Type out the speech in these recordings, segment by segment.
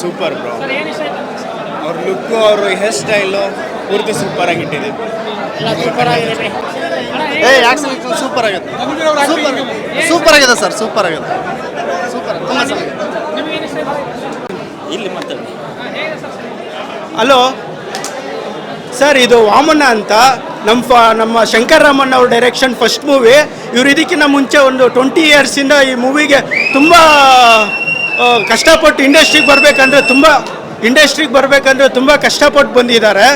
Super bro. ಅವ್ರ look, ಅವ್ರ hair style ಪೂರ್ತಿ ಸೂಪರ್ ಆಗಿಟ್ಟಿದೆ. ಸೂಪರ್ ಆಗಿದೆ. ಸೂಪರ್ ಆಗಿದೆ. ಸೂಪರ್ ಆಗಿದೆ ಸರ್, ಸೂಪರ್ ಆಗಿದೆ. ಸೂಪರ್, ತುಂಬ ಚೆನ್ನಾಗಿದೆ. ಇಲ್ಲಿ ಮಾತಾಡಿ. ಹಲೋ ಸರ್, ಇದು ವಾಮನ ಅಂತ ನಮ್ಮ ಶಂಕರ್ ರಾಮಣ್ಣ ಅವ್ರ ಡೈರೆಕ್ಷನ್ ಫಸ್ಟ್ ಮೂವಿ. ಇವರು ಇದಕ್ಕಿಂತ ಮುಂಚೆ ಒಂದು 20 ಇಯರ್ಸಿಂದ ಈ ಮೂವಿಗೆ ತುಂಬ ಕಷ್ಟಪಟ್ಟು ಇಂಡಸ್ಟ್ರಿಗೆ ಬರಬೇಕಂದ್ರೆ ತುಂಬ ಕಷ್ಟಪಟ್ಟು ಬಂದಿದ್ದಾರೆ.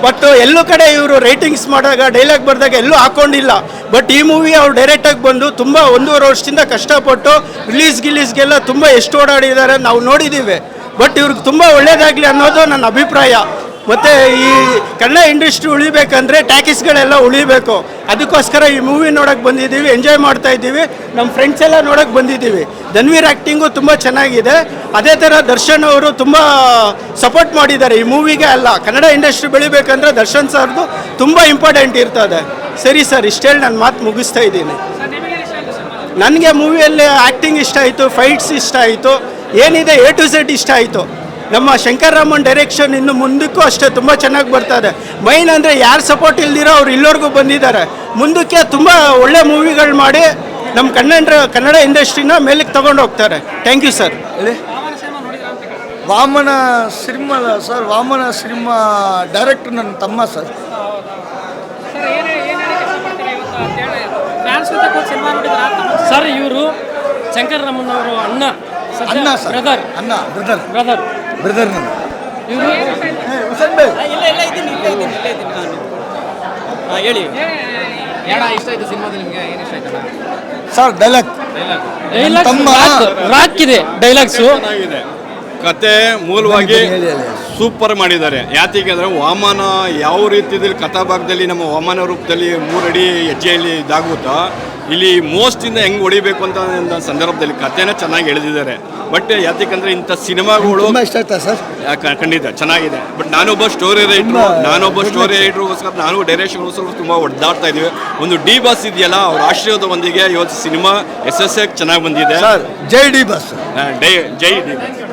ಬಟ್ ಎಲ್ಲೂ ಕಡೆ ಇವರು ರೈಟಿಂಗ್ಸ್ ಮಾಡಿದಾಗ, ಡೈಲಾಗ್ ಬರೆದಾಗ ಎಲ್ಲೂ ಹಾಕ್ಕೊಂಡಿಲ್ಲ. ಬಟ್ ಈ ಮೂವಿ ಅವ್ರು ಡೈರೆಕ್ಟಾಗಿ ಬಂದು ತುಂಬ 1.5 ವರ್ಷದಿಂದ ಕಷ್ಟಪಟ್ಟು ರಿಲೀಸ್ಗೆಲ್ಲ ತುಂಬ ಎಷ್ಟು ಓಡಾಡಿದ್ದಾರೆ ನಾವು ನೋಡಿದ್ದೀವಿ. ಬಟ್ ಇವ್ರಿಗೆ ತುಂಬ ಒಳ್ಳೇದಾಗಲಿ ಅನ್ನೋದು ನನ್ನ ಅಭಿಪ್ರಾಯ. ಮತ್ತು ಈ ಕನ್ನಡ ಇಂಡಸ್ಟ್ರಿ ಉಳಿಬೇಕಂದ್ರೆ ಟ್ಯಾಕಿಸ್ಗಳೆಲ್ಲ ಉಳಿಬೇಕು. ಅದಕ್ಕೋಸ್ಕರ ಈ ಮೂವಿ ನೋಡೋಕ್ಕೆ ಬಂದಿದ್ದೀವಿ, ಎಂಜಾಯ್ ಮಾಡ್ತಾ ಇದ್ದೀವಿ. ನಮ್ಮ ಫ್ರೆಂಡ್ಸ್ ಎಲ್ಲ ನೋಡೋಕ್ಕೆ ಬಂದಿದ್ದೀವಿ. ಧನ್ವೀರ್ ಆ್ಯಕ್ಟಿಂಗು ತುಂಬ ಚೆನ್ನಾಗಿದೆ. ಅದೇ ಥರ ದರ್ಶನ್ ಅವರು ತುಂಬ ಸಪೋರ್ಟ್ ಮಾಡಿದ್ದಾರೆ ಈ ಮೂವಿಗೆ. ಅಲ್ಲ, ಕನ್ನಡ ಇಂಡಸ್ಟ್ರಿ ಬೆಳಿಬೇಕಂದ್ರೆ ದರ್ಶನ್ ಸರ್ದು ತುಂಬ ಇಂಪಾರ್ಟೆಂಟ್ ಇರ್ತದೆ. ಸರಿ ಸರ್, ಇಷ್ಟೇಳಿ ನಾನು ಮಾತು ಮುಗಿಸ್ತಾ ಇದ್ದೀನಿ. ನನಗೆ ಮೂವಿಯಲ್ಲಿ ಆ್ಯಕ್ಟಿಂಗ್ ಇಷ್ಟ ಆಯಿತು, ಫೈಟ್ಸ್ ಇಷ್ಟ ಆಯಿತು, ಏನಿದೆ A to Z ಇಷ್ಟ ಆಯಿತು. ನಮ್ಮ ಶಂಕರ್ ರಾಮನ್ ಡೈರೆಕ್ಷನ್ ಇನ್ನು ಮುಂದಕ್ಕೂ ಅಷ್ಟೇ ತುಂಬ ಚೆನ್ನಾಗಿ ಬರ್ತದೆ. ಮೈನ್ ಅಂದರೆ ಯಾರು ಸಪೋರ್ಟ್ ಇಲ್ದಿರೋ ಅವ್ರು ಇಲ್ಲಿವರೆಗೂ ಬಂದಿದ್ದಾರೆ. ಮುಂದಕ್ಕೆ ತುಂಬ ಒಳ್ಳೆ ಮೂವಿಗಳು ಮಾಡಿ ನಮ್ಮ ಕನ್ನಡ ಇಂಡಸ್ಟ್ರಿನ ಮೇಲಕ್ಕೆ ತಗೊಂಡು ಹೋಗ್ತಾರೆ. Thank you sir. Vamana cinema sir, Vamana cinema director ನನ್ನ ತಮ್ಮ ಸರ್. ಸರ್, ಇವರು ಶಂಕರ್ ರಾಮನ್ ಅವರು ಅಣ್ಣ ಸರ್, ಬ್ರದರ್. ಇವರು ಹೇಳಿ ಇಷ್ಟ ಆಯ್ತು ಸಿನಿಮಾದಲ್ಲಿ ನಿಮಗೆ? ಏನು ಇಷ್ಟ ಆಯ್ತು ಸರ್? ಡೈಲಾಗ್ ರಾಕ್ ಇದೆ, ಡೈಲಾಗ್ಸು ಚೆನ್ನಾಗಿದೆ. ಕತೆ ಮೂಲವಾಗಿ ಸೂಪರ್ ಮಾಡಿದ್ದಾರೆ. ಯಾತಿಗೆ ಅಂದರೆ ವಾಮನ ಯಾವ ರೀತಿಯಲ್ಲಿ ಕಥಾಭಾಗದಲ್ಲಿ ನಮ್ಮ ವಾಮನ ರೂಪದಲ್ಲಿ 3 ಅಡಿ ಹೆಜ್ಜೆಯಲ್ಲಿ ಇದಾಗುತ್ತಾ, ಇಲ್ಲಿ ಮೋಸ್ಟಿಂದ ಹೆಂಗೆ ಹೊಡಿಬೇಕು ಅಂತ ಸಂದರ್ಭದಲ್ಲಿ ಕಥೆನ ಚೆನ್ನಾಗಿ ಎಳೆದಿದ್ದಾರೆ. ಬಟ್ ಯಾತಕ್ಕಂದ್ರೆ ಇಂಥ ಸಿನಿಮಾಗಳು ಇಷ್ಟ ಆಯ್ತಾ ಸರ್? ಖಂಡಿತ ಚೆನ್ನಾಗಿದೆ. ಬಟ್ ನಾನೊಬ್ಬ ಸ್ಟೋರಿ ರೈಟ್ರಿಗೋಸ್ಕರ ನಾನು ಡೈರೆಕ್ಷನ್ಗೋಸ್ಕರ ತುಂಬ ಒಡ್ದಾಡ್ತಾ ಇದ್ದೀವಿ. ಒಂದು ಡಿ ಬಾಸ್ ಇದೆಯಲ್ಲ, ಅವ್ರ ಆಶ್ರಯದೊಂದಿಗೆ ಇವತ್ತು ಸಿನಿಮಾ ಯಶಸ್ಸಾಗಿ ಚೆನ್ನಾಗಿ ಬಂದಿದೆ. ಜೈ ಡಿ ಬಾಸ್. ಜೈ ಡಿ ಬಾಸ್.